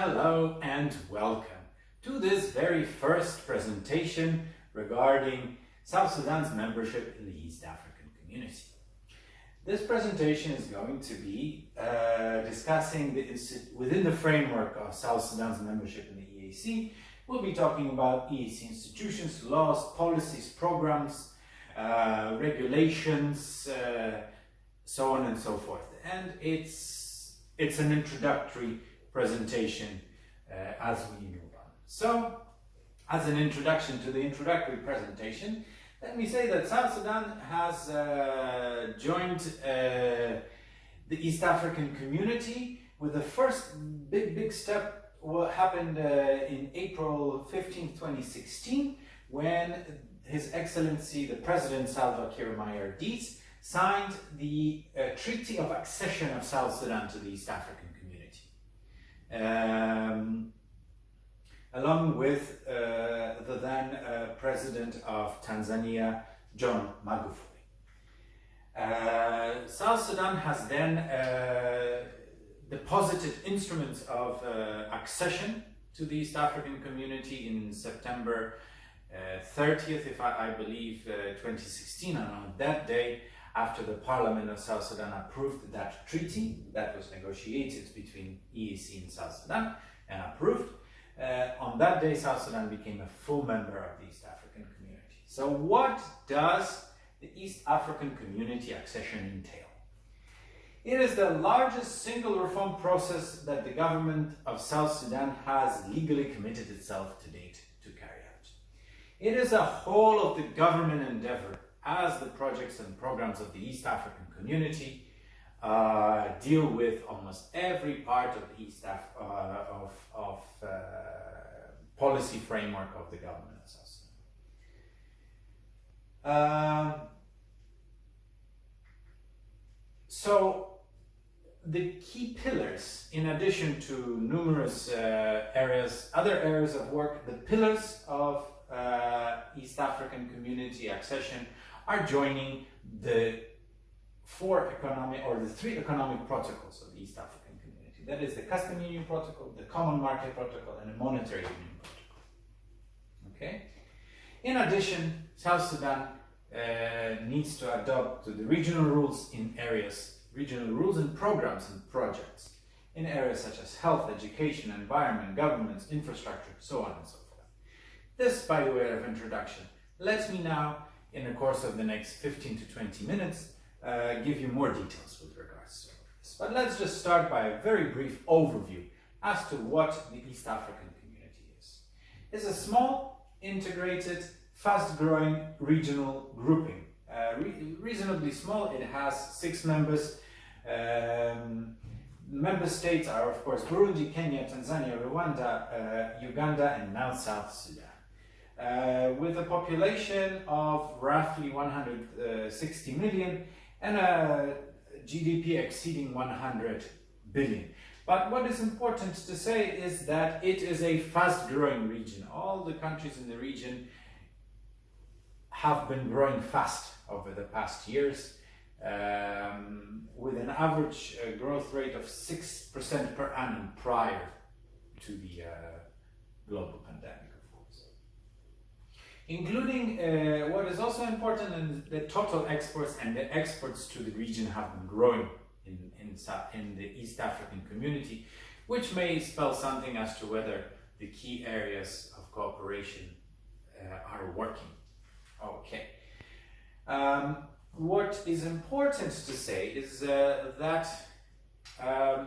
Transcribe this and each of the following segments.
Hello and welcome to this very first presentation regarding South Sudan's membership in the East African Community. This presentation is going to be discussing within the framework of South Sudan's membership in the EAC. We'll be talking about EAC institutions, laws, policies, programs, regulations, so on and so forth. And it's an introductory presentation as we move on. So, as an introduction to the introductory presentation, let me say that South Sudan has joined the East African Community with the first big step. What happened in April 15, 2016, when His Excellency the President Salva Kiir Mayardit signed the Treaty of Accession of South Sudan to the East African Community, along with the then President of Tanzania, John Magufuli. South Sudan has then deposited instruments of accession to the East African Community in September 30th, if I believe, 2016, and on that day, after the Parliament of South Sudan approved that treaty that was negotiated between EAC and South Sudan and approved, on that day South Sudan became a full member of the East African Community. So what does the East African Community accession entail? It is the largest single reform process that the government of South Sudan has legally committed itself to date to carry out. It is a whole of the government endeavor, as the projects and programs of the East African Community deal with almost every part of the policy framework of the government of South Sudan. So the key pillars, in addition to numerous other areas of work, the pillars of East African Community accession are joining the three economic protocols of the East African Community. That is the Custom Union Protocol, the Common Market Protocol, and the Monetary Union Protocol. Okay? In addition, South Sudan needs to adopt the regional rules and programs and projects in areas such as health, education, environment, governance, infrastructure, so on and so forth. This, by the way of introduction, lets me now, in the course of the next 15 to 20 minutes, give you more details with regards to this. But let's just start by a very brief overview as to what the East African Community is. It's a small, integrated, fast-growing regional grouping. Reasonably small. It has 6 members. Member states are, of course, Burundi, Kenya, Tanzania, Rwanda, Uganda, and now South Sudan. With a population of roughly 160 million and a GDP exceeding 100 billion. But what is important to say is that it is a fast-growing region. All the countries in the region have been growing fast over the past years, with an average growth rate of 6% per annum prior to the global pandemic. Including what is also important, in the total exports and the exports to the region have been growing in the East African Community, which may spell something as to whether the key areas of cooperation are working. Okay. What is important to say is that the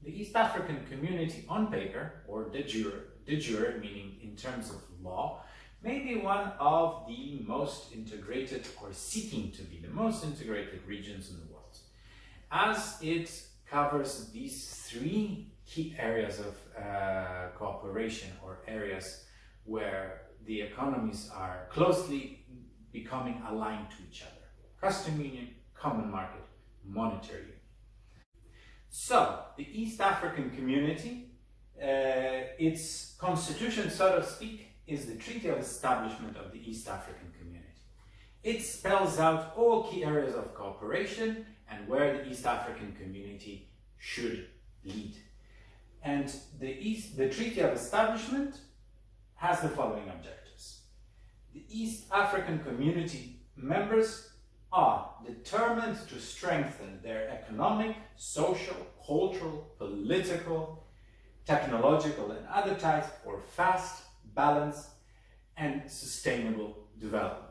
East African Community on paper, or de jure, meaning in terms of law, may be one of the most integrated, or seeking to be the most integrated regions in the world, as it covers these 3 key areas of cooperation, or areas where the economies are closely becoming aligned to each other: Custom Union, Common Market, Monetary Union. So, the East African Community, its constitution, so to speak, is the Treaty of Establishment of the East African Community. It spells out all key areas of cooperation and where the East African Community should lead. And the Treaty of Establishment has the following objectives. The East African Community members are determined to strengthen their economic, social, cultural, political, technological, and other ties for fast, balanced, and sustainable development.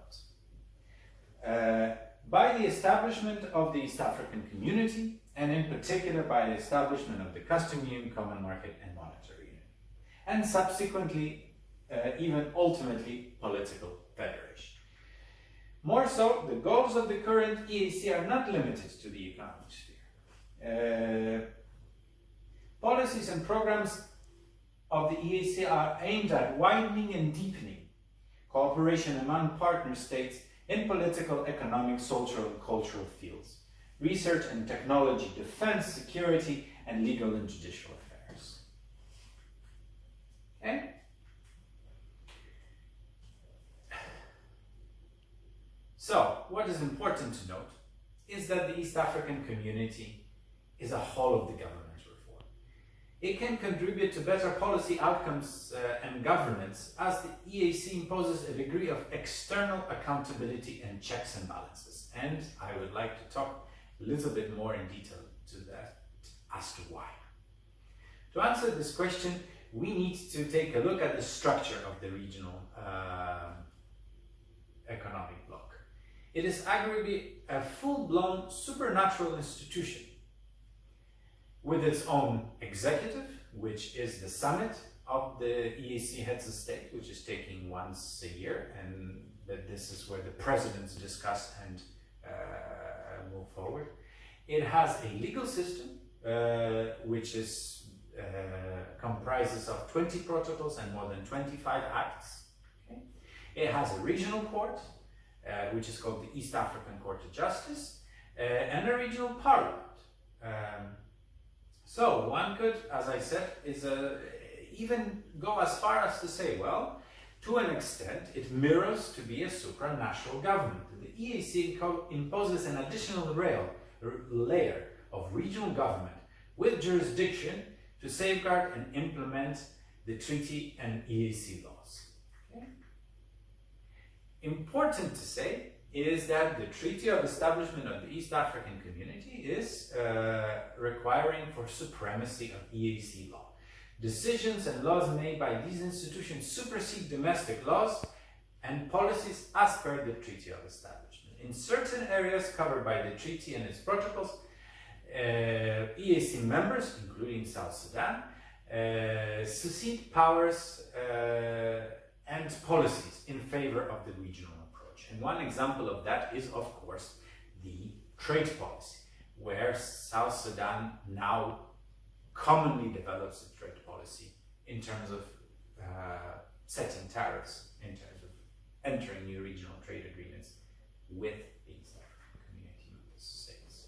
By the establishment of the East African Community, and in particular by the establishment of the Custom Union, Common Market, and Monetary Union, and subsequently, even ultimately, political federation. More so, the goals of the current EAC are not limited to the economic sphere. Policies and programs of the EAC are aimed at widening and deepening cooperation among partner states in political, economic, social, and cultural fields, research and technology, defense, security, and legal and judicial affairs. Okay? So, what is important to note is that the East African Community is a whole of the government reform. It can contribute to better policy outcomes and governance as the EAC imposes a degree of external accountability and checks and balances. And I would like to talk a little bit more in detail to that as to why. To answer this question, we need to take a look at the structure of the regional economic bloc. It is arguably a full-blown supernatural institution with its own executive, which is the summit of the EAC heads of state, which is taking once a year, and this is where the presidents discuss and move forward. It has a legal system, which is comprises of 20 protocols and more than 25 acts. Okay? It has a regional court, which is called the East African Court of Justice, and a regional parliament. So one could, as I said, even go as far as to say, well, to an extent, it mirrors to be a supranational government. The EAC imposes an additional layer of regional government with jurisdiction to safeguard and implement the treaty and EAC laws. Okay? Important to say is that the Treaty of Establishment of the East African Community is requiring for supremacy of EAC law. Decisions and laws made by these institutions supersede domestic laws and policies as per the Treaty of Establishment. In certain areas covered by the treaty and its protocols, EAC members, including South Sudan, secede powers and policies in favor of the regional approach. And one example of that is, of course, the trade policy, where South Sudan now commonly develops a trade policy in terms of setting tariffs, in terms of entering new regional trade agreements with the East African Community member states.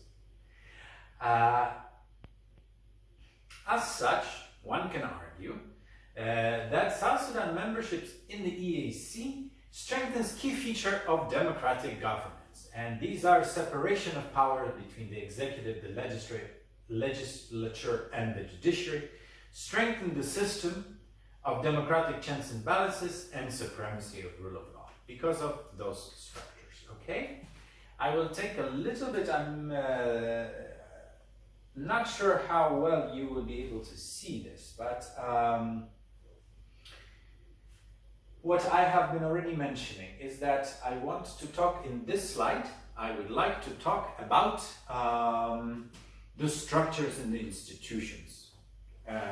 As such, one can argue that South Sudan membership in the EAC strengthens key feature of democratic governance, and these are separation of power between the executive, the legislature, and the judiciary, strengthen the system of democratic checks and balances, and supremacy of rule of law because of those structures. Okay, I will take a little bit. I'm not sure how well you will be able to see this, but what I have been already mentioning is that I want to talk in this slide. I would like to talk about the structures in the institutions.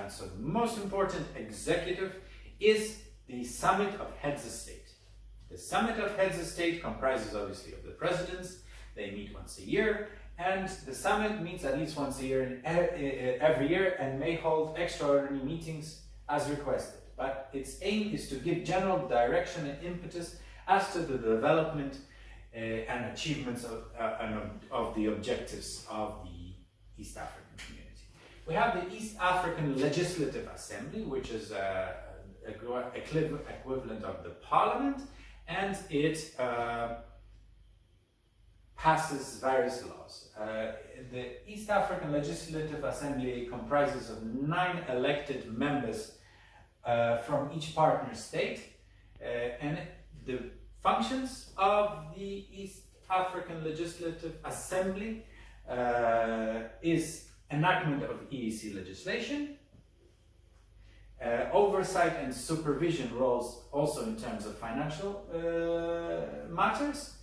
So the most important executive is the Summit of Heads of State. The Summit of Heads of State comprises obviously of the presidents. They meet once a year, and the summit meets at least once a year every year and may hold extraordinary meetings as requested. But its aim is to give general direction and impetus as to the development and achievements of the objectives of the East African Community. We have the East African Legislative Assembly, which is equivalent of the Parliament, and it passes various laws. The East African Legislative Assembly comprises of 9 elected members from each partner state, and the functions of the East African Legislative Assembly is enactment of EAC legislation, oversight and supervision roles also in terms of financial matters,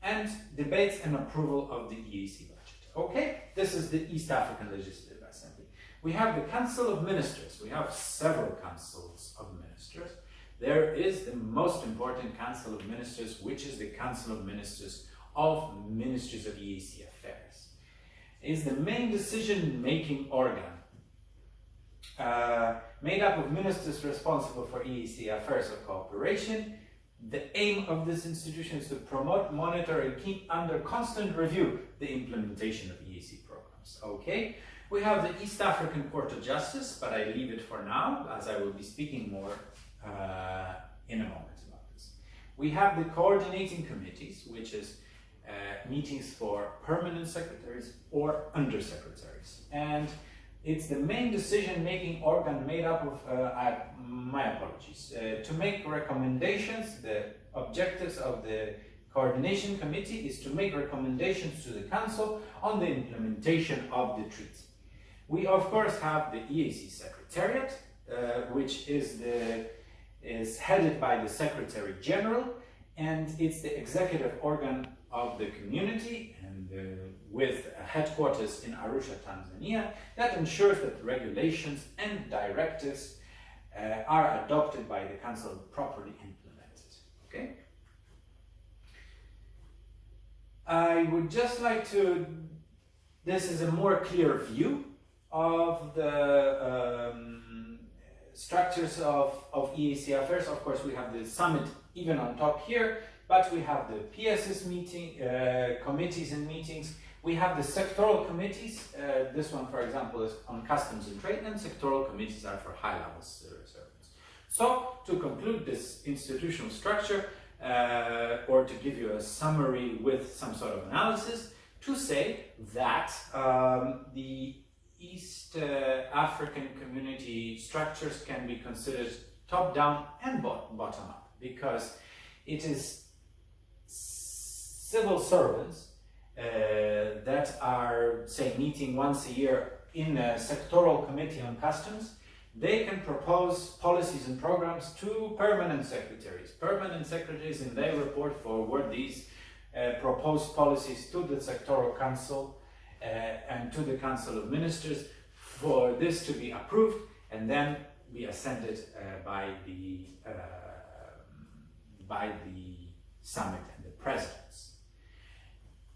and debates and approval of the EAC budget. Okay, this is the East African Legislative Assembly. We have the Council of Ministers. We have several councils of ministers. There is the most important Council of Ministers, which is the Council of Ministers of Ministries of EAC Affairs. It is the main decision-making organ made up of ministers responsible for EAC affairs or cooperation. The aim of this institution is to promote, monitor, and keep under constant review the implementation of EAC programs. Okay, we have the East African Court of Justice, but I leave it for now, as I will be speaking more in a moment about this. We have the coordinating committees, which is meetings for permanent secretaries or undersecretaries, and it's the main decision-making organ made up of, my apologies, to make recommendations. The objectives of the coordination committee is to make recommendations to the council on the implementation of the treaty. We of course have the EAC Secretariat, which is headed by the Secretary General, and it's the executive organ of the community, and with headquarters in Arusha, Tanzania, that ensures that regulations and directives are adopted by the council and properly implemented. Okay? I would just like to, this is a more clear view of the structures of EAC affairs. Of course, we have the summit even on top here, but we have the PSS meeting, committees and meetings. We have the sectoral committees. This one, for example, is on customs and trade, and sectoral committees are for high-level servants. So, to conclude this institutional structure, or to give you a summary with some sort of analysis, to say that the East African community structures can be considered top-down and bottom-up, because it is civil servants that are, say, meeting once a year in a sectoral committee on customs. They can propose policies and programs to permanent secretaries. Permanent secretaries, and they report forward these proposed policies to the sectoral council and to the Council of Ministers for this to be approved and then be assented by the summit and the presidents.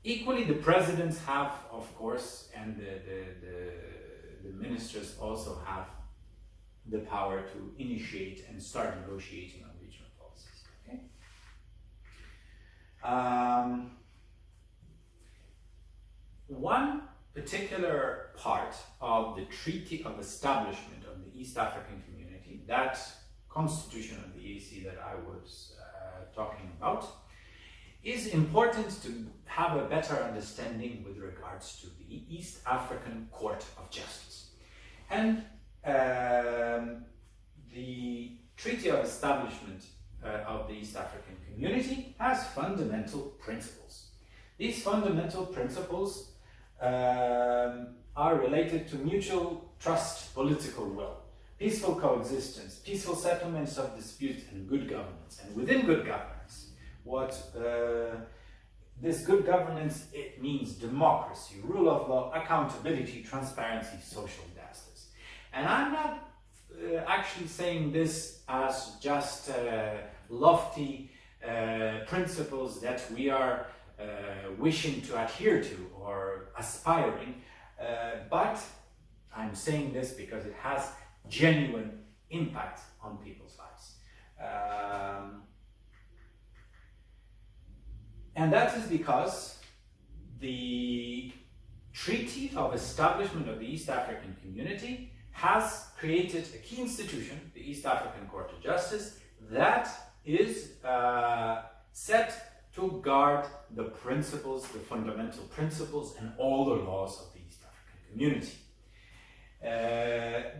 Equally, the presidents have, of course, and the ministers also have the power to initiate and start negotiating on regional policies. Okay? One particular part of the Treaty of Establishment of the East African Community, that constitution of the EAC that I was talking about, is important to have a better understanding with regards to the East African Court of Justice. And the Treaty of Establishment of the East African Community has fundamental principles. These fundamental principles are related to mutual trust, political will, peaceful coexistence, peaceful settlements of disputes, and good governance. And within good governance, what this good governance, it means democracy, rule of law, accountability, transparency, social justice. And I'm not actually saying this as just lofty principles that we are wishing to adhere to or aspiring, but I'm saying this because it has genuine impact on people's lives. And that is because the Treaty of Establishment of the East African Community has created a key institution, the East African Court of Justice, that is set to guard the principles, the fundamental principles and all the laws of the East African community.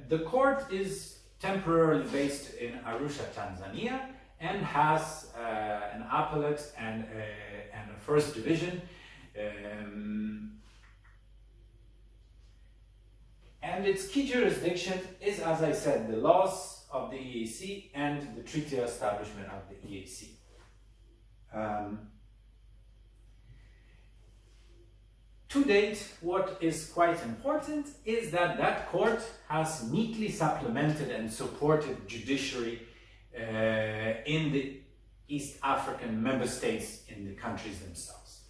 The court is temporarily based in Arusha, Tanzania, and has an appellate and a first division. And its key jurisdiction is, as I said, the laws of the EAC and the treaty establishment of the EAC. To date, what is quite important is that that court has neatly supplemented and supported judiciary in the East African member states in the countries themselves.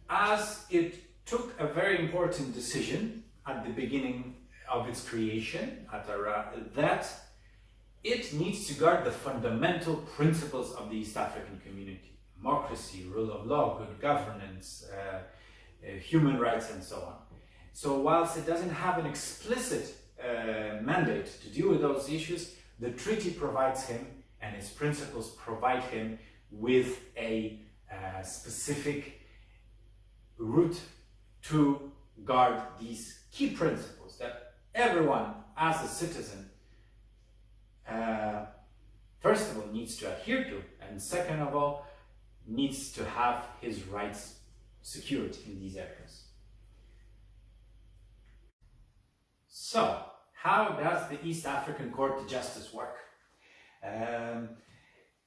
As it took a very important decision at the beginning of its creation, that it needs to guard the fundamental principles of the East African community: democracy, rule of law, good governance, human rights, and so on. So whilst it doesn't have an explicit mandate to deal with those issues, the treaty provides him, and its principles provide him with a specific route to guard these key principles that everyone as a citizen first of all needs to adhere to, and second of all needs to have his rights secured in these areas. So, how does the East African Court of Justice work?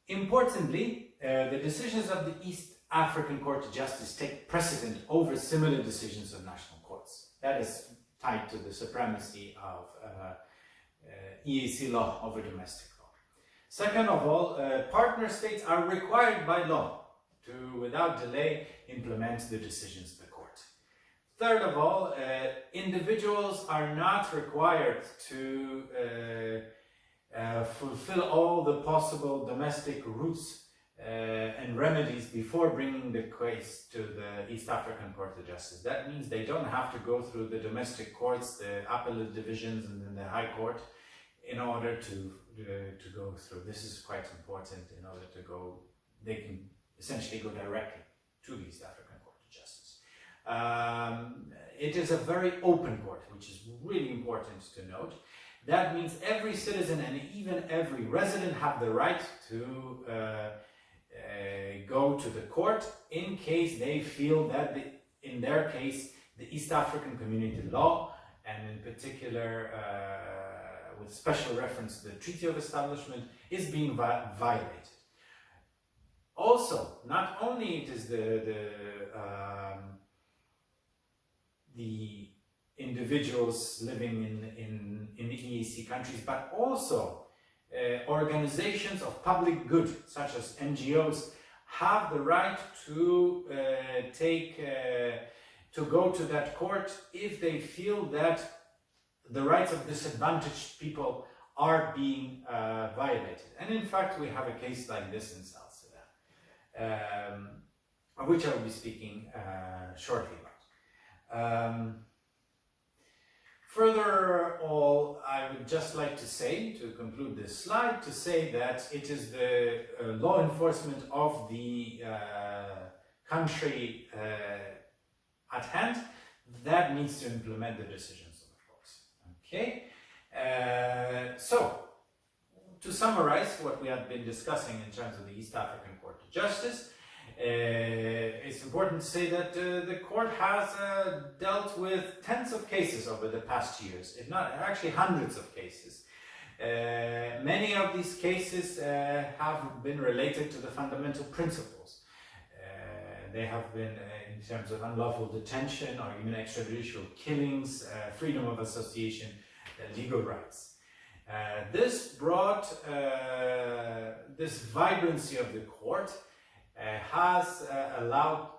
Importantly, the decisions of the East African Court of Justice take precedent over similar decisions of national courts. That is tied to the supremacy of EAC law over domestic law. Second of all, partner states are required by law to, without delay, implement the decisions of the court. Third of all, individuals are not required to fulfill all the possible domestic routes and remedies before bringing the case to the East African Court of Justice. That means they don't have to go through the domestic courts, the appellate divisions, and then the High Court in order to go through. This is quite important. In order to go, they can essentially go directly to the East African Court of Justice. It is a very open court, which is really important to note. That means every citizen and even every resident have the right to go to the court in case they feel that, in their case, the East African Community Law, and in particular with special reference to the Treaty of Establishment, is being violated. Also, not only it is the individuals living in the EAC countries, but also organizations of public good, such as NGOs, have the right to go to that court if they feel that the rights of disadvantaged people are being violated. And in fact, we have a case like this in South Sudan, of which I will be speaking shortly about. Further all, I would just like to say, to conclude this slide, to say that it is the law enforcement of the country at hand that needs to implement the decisions of the courts. Okay, so to summarize what we have been discussing in terms of the East African Court of Justice, it's important to say that the court has dealt with tens of cases over the past years, if not actually hundreds of cases. Many of these cases have been related to the fundamental principles. They have been in terms of unlawful detention or even extrajudicial killings, freedom of association, legal rights. This brought this vibrancy of the court has allowed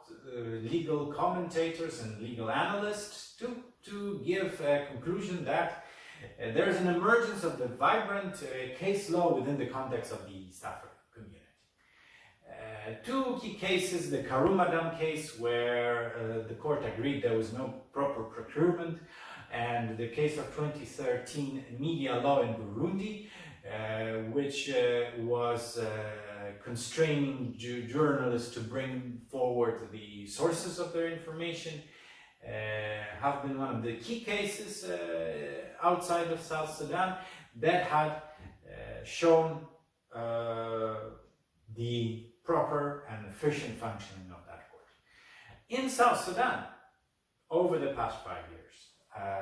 legal commentators and legal analysts to give a conclusion that there is an emergence of the vibrant case law within the context of the East African community. Two key cases: the Karumadam case, where the court agreed there was no proper procurement, and the case of 2013 media law in Burundi, which was constraining journalists to bring forward the sources of their information, have been one of the key cases outside of South Sudan that had shown the proper and efficient functioning of that court. In South Sudan, over the past 5 years,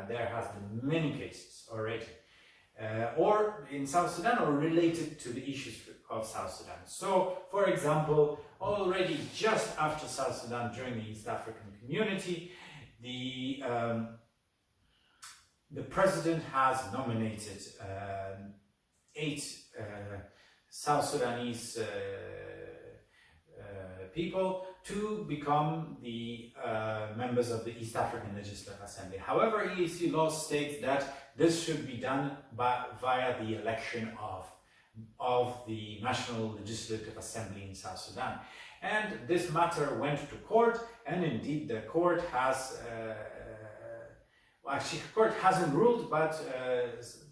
there has been many cases already, or in South Sudan or related to the issues of South Sudan. So, for example, already just after South Sudan, during the East African Community, the president has nominated 8 South Sudanese people to become the members of the East African Legislative Assembly. However, EAC law states that this should be done via the election of the National Legislative Assembly in South Sudan. And this matter went to court, and indeed the court has, well, actually the court hasn't ruled, but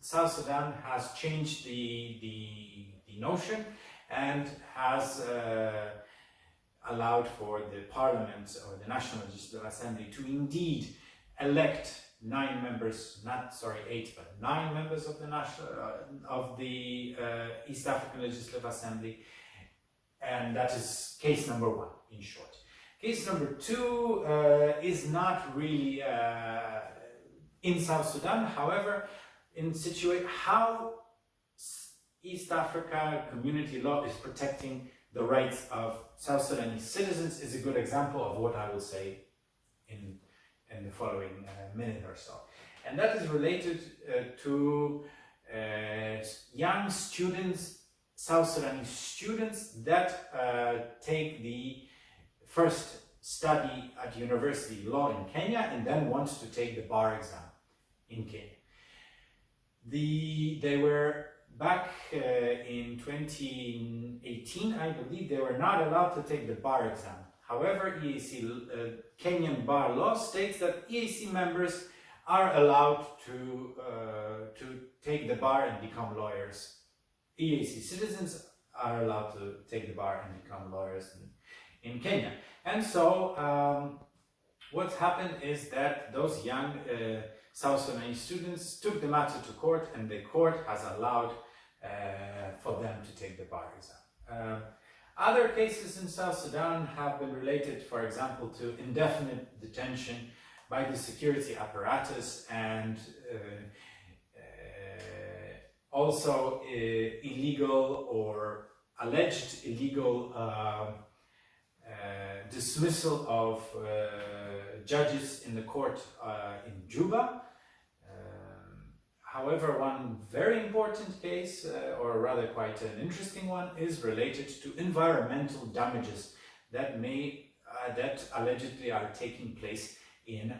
South Sudan has changed the notion and has allowed for the parliament or the National Legislative Assembly to indeed elect 9 members, not 8, but 9 members of the East African Legislative Assembly, and that is case number 1 in short. Case number 2 is not really in South Sudan. However, in how East Africa community law is protecting the rights of South Sudanese citizens is a good example of what I will say in the following minute or so. And that is related to young students, South Sudanese students that take the first study at university law in Kenya and then want to take the bar exam in Kenya. They were back in 2018, I believe, they were not allowed to take the bar exam. However, Kenyan bar law states that EAC members are allowed to take the bar and become lawyers. EAC citizens are allowed to take the bar and become lawyers in Kenya. And so what's happened is that those young South Sudanese students took the matter to court, and the court has allowed for them to take the bar exam. Other cases in South Sudan have been related, for example, to indefinite detention by the security apparatus and also illegal or alleged illegal dismissal of judges in the court in Juba. However, one very important case, or rather quite an interesting one, is related to environmental damages that that allegedly are taking place in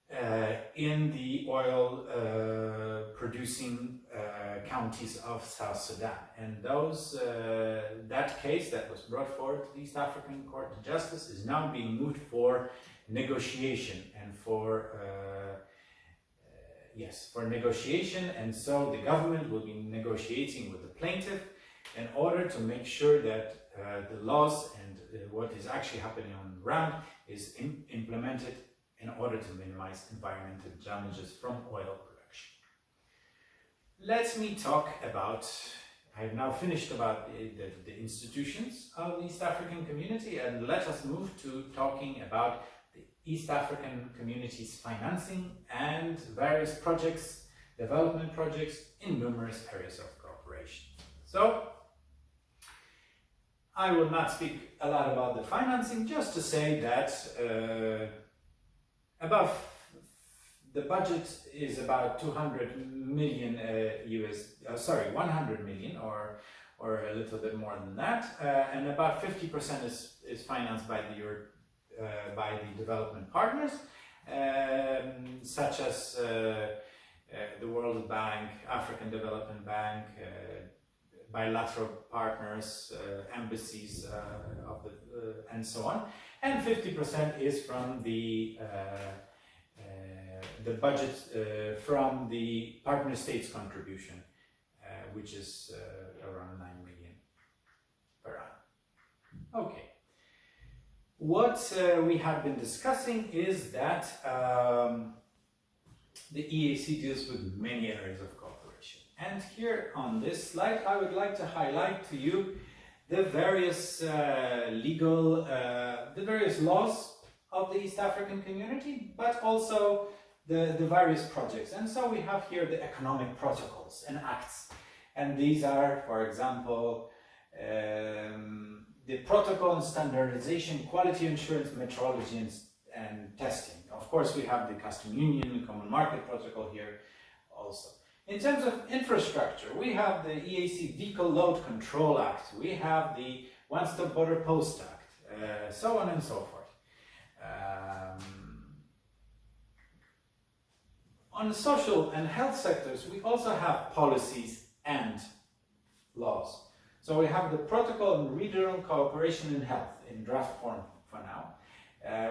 the oil producing counties of South Sudan. And that case that was brought forward to the East African Court of Justice is now being moved for negotiation and for negotiation, and so the government will be negotiating with the plaintiff in order to make sure that the laws and what is actually happening on the ground is implemented in order to minimize environmental damages from oil production. Let me talk about, I've now finished about the institutions of the East African community, and let us move to talking about East African community's financing and various projects, development projects in numerous areas of cooperation. So, I will not speak a lot about the financing, just to say that the budget is about 200 million 100 million or a little bit more than that, and about 50% is financed by the development partners, such as the World Bank, African Development Bank, bilateral partners, embassies and so on. And 50% is from the the budget from the partner states contribution, which is around 9 million per annum. Okay. What we have been discussing is that the EAC deals with many areas of cooperation. And here on this slide, I would like to highlight to you the various the various laws of the East African community, but also the various projects. And so we have here the economic protocols and acts. And these are, for example, the protocol on standardization, quality assurance, metrology and testing. Of course, we have the custom union, the common market protocol here also. In terms of infrastructure, we have the EAC Vehicle Load Control Act, we have the One-Stop Border Post Act, so on and so forth. On the social and health sectors, we also have policies and laws. So we have the Protocol on Regional Cooperation in Health in draft form for now.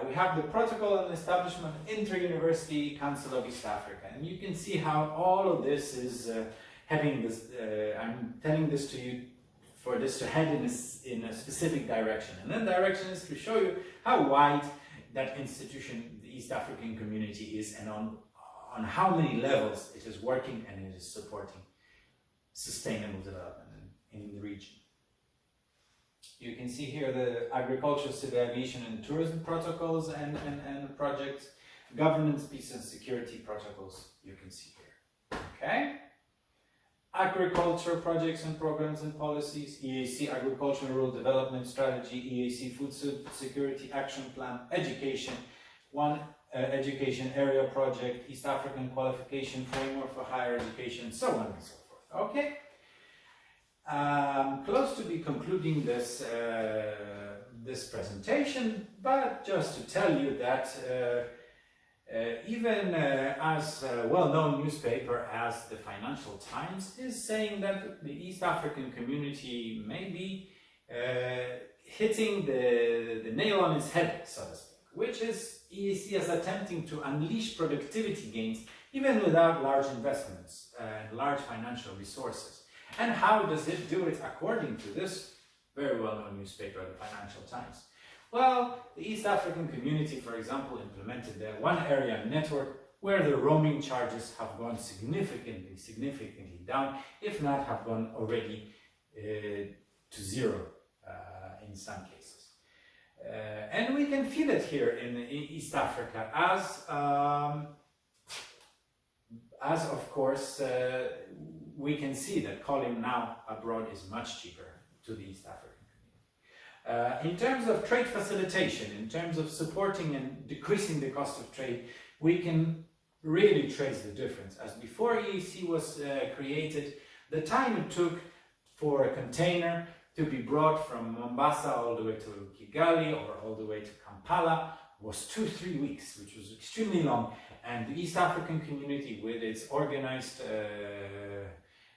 We have the Protocol on the Establishment of Inter-University Council of East Africa. And you can see how all of this is heading this, I'm telling this to you for this to head in a specific direction. And that direction is to show you how wide that institution, the East African community, is, and on how many levels it is working and it is supporting sustainable development in the region. You can see here the agriculture, civil aviation and tourism protocols and projects, governance, peace and security protocols you can see here. Okay? Agriculture projects and programs and policies, EAC Agricultural Rural Development Strategy, EAC Food Security Action Plan, education, education area project, East African Qualification Framework for Higher Education, so on and so forth. Okay? Close to be concluding this this presentation, but just to tell you that even as a well-known newspaper as the Financial Times is saying that the East African community may be hitting the nail on its head, so to speak, which is EAC is attempting to unleash productivity gains even without large investments and large financial resources. And how does it do it according to this very well-known newspaper, the Financial Times? Well, the East African community, for example, implemented the one area network where the roaming charges have gone significantly down, if not have gone already to zero in some cases. And we can feel it here in East Africa as of course, we can see that calling now abroad is much cheaper to the East African community. In terms of trade facilitation, in terms of supporting and decreasing the cost of trade, we can really trace the difference. As before EAC was created, the time it took for a container to be brought from Mombasa all the way to Kigali or all the way to Kampala was 2-3 weeks, which was extremely long. And the East African community, with its organized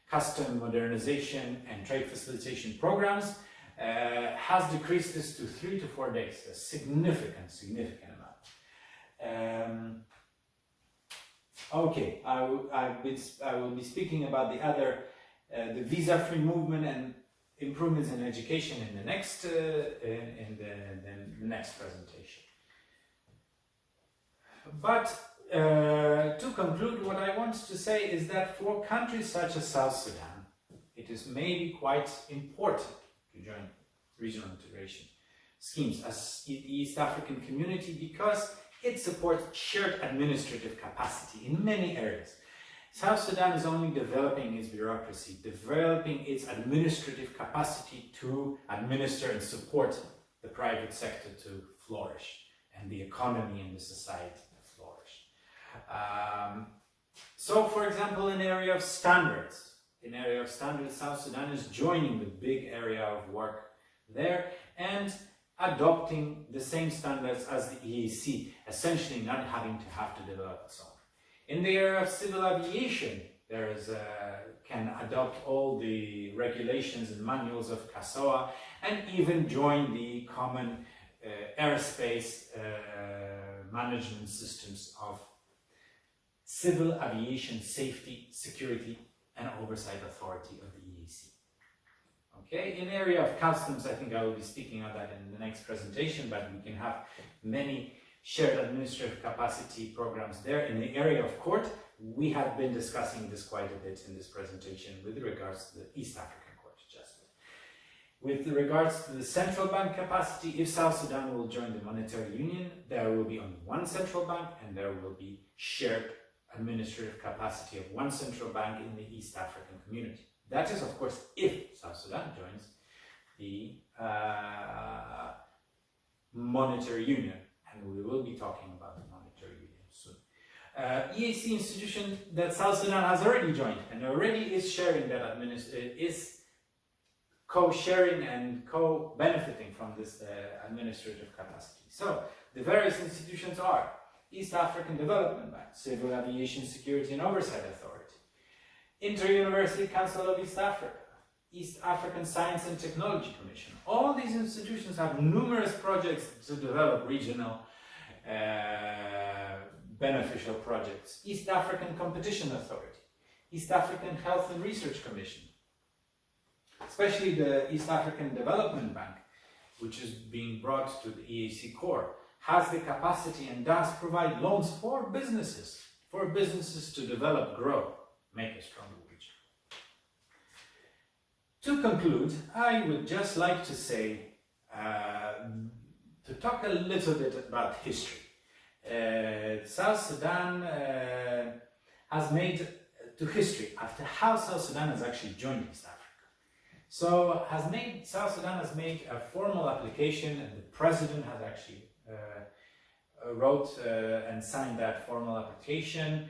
custom modernization and trade facilitation programs, has decreased this to 3 to 4 days, a significant amount. Okay, I will be speaking about the other, the visa-free movement and improvements in education in the next the next presentation. But to conclude, what I want to say is that for countries such as South Sudan, it is maybe quite important to join regional integration schemes as the East African community because it supports shared administrative capacity in many areas. South Sudan is only developing its bureaucracy, developing its administrative capacity to administer and support the private sector to flourish and the economy and the society to flourish. So, for example, in the area of standards, South Sudan is joining the big area of work there and adopting the same standards as the EAC, essentially not having to develop its own. In the area of civil aviation, there is can adopt all the regulations and manuals of CASOA and even join the common airspace management systems of Civil Aviation Safety, Security and Oversight Authority of the EAC. Okay, in the area of customs, I think I will be speaking on that in the next presentation, but we can have many shared administrative capacity programs there. In the area of court, we have been discussing this quite a bit in this presentation with regards to the East African Court of Justice. With regards to the central bank capacity, if South Sudan will join the monetary union, there will be only one central bank and there will be shared administrative capacity of one central bank in the East African community. That is, of course, if South Sudan joins the monetary union, and we will be talking about the monetary union soon. EAC institution that South Sudan has already joined and already is sharing that is co-sharing and co-benefiting from this administrative capacity. So the various institutions are East African Development Bank, Civil Aviation Security and Oversight Authority, Inter-University Council of East Africa, East African Science and Technology Commission. All these institutions have numerous projects to develop regional beneficial projects. East African Competition Authority, East African Health and Research Commission, especially the East African Development Bank, which is being brought to the EAC core, has the capacity and does provide loans for businesses to develop, grow, make a stronger region. To conclude, I would just like to say, to talk a little bit about history. South Sudan has made to history after how South Sudan has actually joined East Africa. So South Sudan has made a formal application, and the president has actually wrote and signed that formal application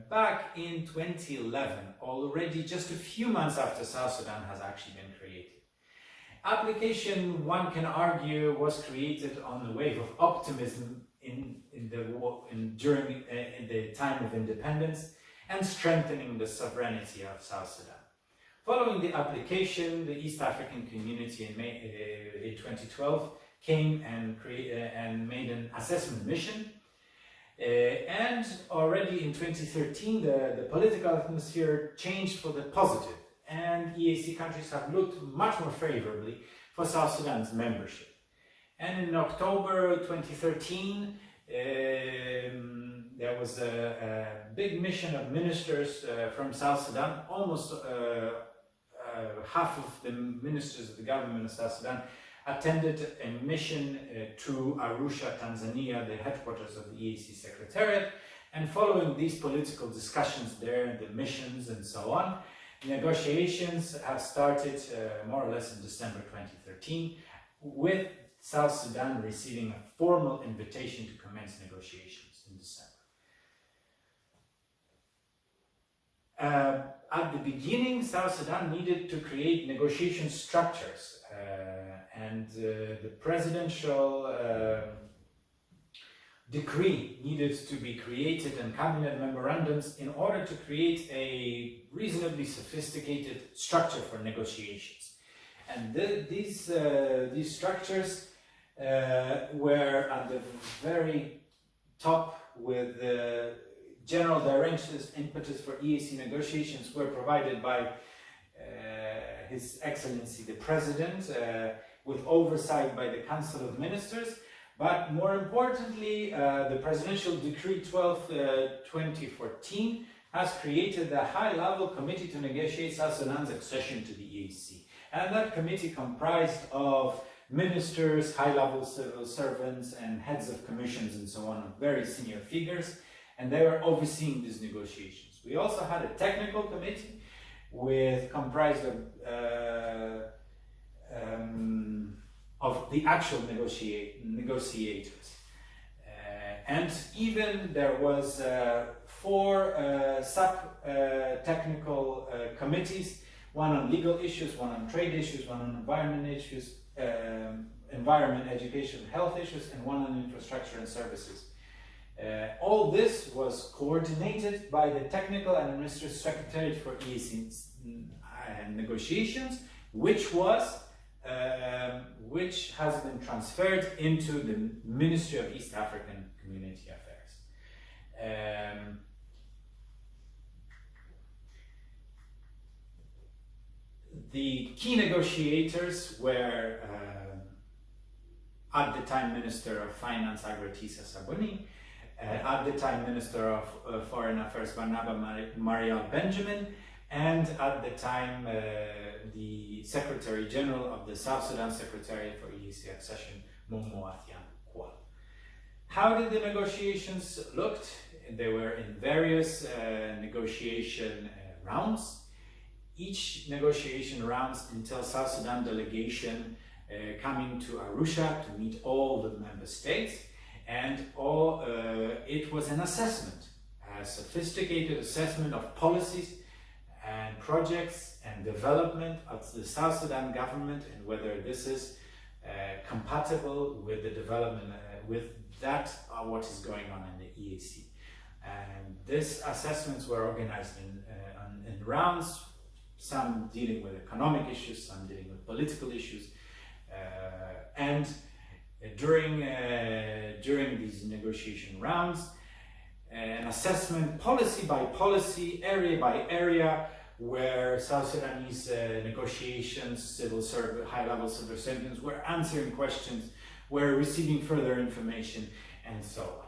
back in 2011, already just a few months after South Sudan has actually been created. Application, one can argue, was created on the wave of optimism during the time of independence and strengthening the sovereignty of South Sudan. Following the application, the East African community in 2012 came and made an assessment mission. And already in 2013, the political atmosphere changed for the positive, and EAC countries have looked much more favorably for South Sudan's membership. And in October 2013, there was a big mission of ministers from South Sudan. Almost half of the ministers of the government of South Sudan attended a mission to Arusha, Tanzania, the headquarters of the EAC Secretariat. And following these political discussions there, the missions and so on, negotiations have started more or less in December 2013, with South Sudan receiving a formal invitation to commence negotiations in December. At the beginning, South Sudan needed to create negotiation structures, and the presidential decree needed to be created and cabinet memorandums in order to create a reasonably sophisticated structure for negotiations. And these structures were at the very top, with the general directions, impetus for EAC negotiations were provided by His Excellency the President, with oversight by the Council of Ministers. But more importantly, the Presidential Decree 12/2014 has created a high-level committee to negotiate South Sudan's accession to the EAC. And that committee comprised of ministers, high-level civil servants, and heads of commissions and so on, very senior figures, and they were overseeing these negotiations. We also had a technical committee comprised of the actual negotiators. And even there was 4 sub-technical committees, one on legal issues, one on trade issues, one on environment issues, environment, education, health issues, and one on infrastructure and services. All this was coordinated by the Technical and Administrative Secretariat for EAC negotiations, which has been transferred into the Ministry of East African Community Affairs. The key negotiators were at the time Minister of Finance Agratisa Sabuni, at the time Minister of Foreign Affairs Barnaba Marial Benjamin, and at the time the Secretary General of the South Sudan Secretariat for EAC Accession, Momo Athian Kwa. How did the negotiations look? They were in various negotiation rounds. Each negotiation rounds entails South Sudan delegation coming to Arusha to meet all the member states, and it was an assessment, a sophisticated assessment of policies and projects and development of the South Sudan government, and whether this is compatible with the development, with that what is going on in the EAC. And these assessments were organized in rounds, some dealing with economic issues, some dealing with political issues, and during these negotiation rounds, an assessment policy by policy, area by area, where South Sudanese negotiations, high-level civil servants were answering questions, were receiving further information, and so on.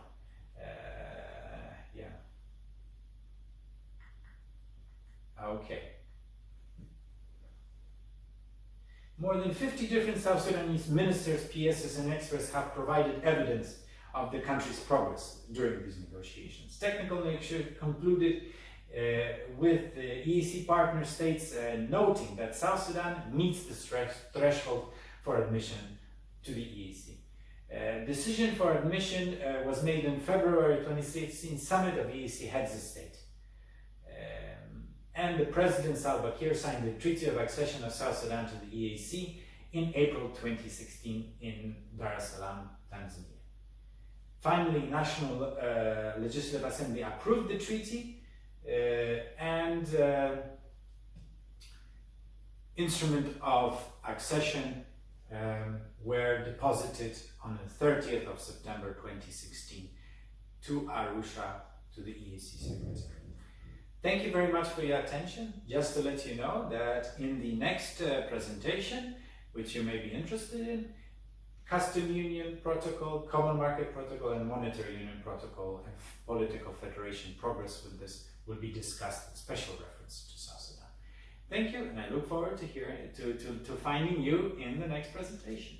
Okay. More than 50 different South Sudanese ministers, PSs, and experts have provided evidence of the country's progress during these negotiations. Technical negotiations concluded with the EAC partner states noting that South Sudan meets the threshold for admission to the EAC. Decision for admission was made in February 2016 summit of EAC heads of state. And the President Salva Kiir signed the Treaty of Accession of South Sudan to the EAC in April 2016 in Dar es Salaam, Tanzania. Finally, National Legislative Assembly approved the treaty, and instrument of accession were deposited on the 30th of September 2016 to Arusha, to the EAC Secretary. Thank you very much for your attention. Just to let you know that in the next presentation, which you may be interested in, Custom Union Protocol, Common Market Protocol, and Monetary Union Protocol and Political Federation progress with this will be discussed with special reference to South Sudan. Thank you, and I look forward to finding you in the next presentation.